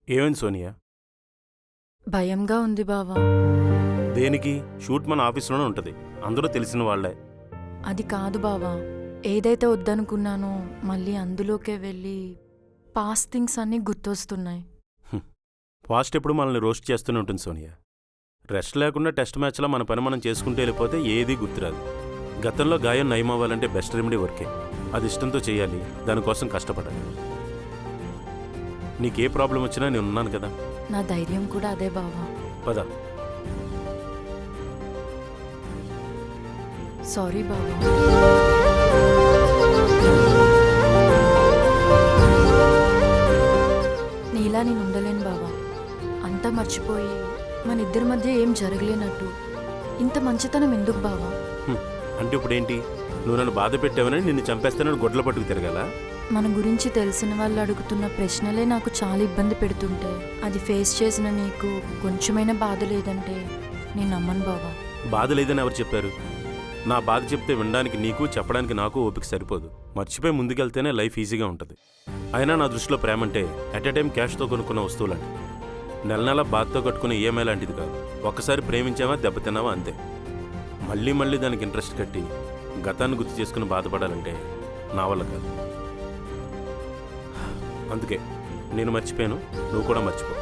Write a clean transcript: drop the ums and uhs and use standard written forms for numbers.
ఏమైంది సోనియా? భయంగా ఉంది బావా. దేనికి? షూట్ మన ఆఫీస్లోనే ఉంటుంది, అందరూ తెలిసిన వాళ్లే. అది కాదు బావా, ఏదైతే వద్దనుకున్నానో మళ్ళీ అందులోకే వెళ్ళి పాస్ట్ థింగ్స్ అన్నీ గుర్తొస్తున్నాయి. ఫాస్ట్ ఎప్పుడు మనల్ని రోస్ట్ చేస్తూనే ఉంటుంది సోనియా. రెస్ట్ లేకుండా టెస్ట్ మ్యాచ్లో మన పని మనం చేసుకుంటూ వెళ్ళిపోతే ఏదీ గుర్తురాదు. గతంలో గాయం నయం అవ్వాలంటే బెస్ట్ రెమెడీ వర్కే. అది ఇష్టంతో చేయాలి, దానికోసం కష్టపడాలి. నీకే ప్రాబ్లం వచ్చినా నేను ఉన్నాను కదా. నా ధైర్యం కూడా అదే బావా. పద. సారీ బావా. నీలా నేను ఉండలేను బావా. అంతా మర్చిపోయి మన ఇద్దరి మధ్య ఏం జరగలేనట్టు ఇంత మంచితనం ఎందుకు బావా? అంటే ఇప్పుడేంటి, నువ్వు నన్ను బాధ పెట్టావని నిన్ను చంపేస్తానని గొడ్ల పట్టుకు తిరగాల? మన గురించి తెలిసిన వాళ్ళు అడుగుతున్న ప్రశ్నలే నాకు చాలా ఇబ్బంది పెడుతుంటే అది ఫేస్ చేసిన నీకు కొంచెమైనా బాధ లేదంటే నేను నమ్మను బావా. బాధ లేదని ఎవరు చెప్పారు? నా బాధ చెప్తే వినడానికి నీకు, చెప్పడానికి నాకు ఓపిక సరిపోదు. మర్చిపోయి ముందుకెళ్తేనే లైఫ్ ఈజీగా ఉంటుంది. అయినా నా దృష్టిలో ప్రేమ అంటే అట్ ఎ టైం క్యాష్తో కొనుక్కున్న వస్తువులంటే, నెల నెల బాధతో కట్టుకునే ఈఎంఐ లాంటిది కాదు. ఒక్కసారి ప్రేమించావా, దెబ్బతిన్నావా అంతే. మళ్ళీ మళ్ళీ దానికి ఇంట్రెస్ట్ కట్టి గతాన్ని గుర్తు చేసుకుని బాధపడాలంటే నా వల్ల కాదు. అందుకే నేను మర్చిపోయాను, నువ్వు కూడా మర్చిపో.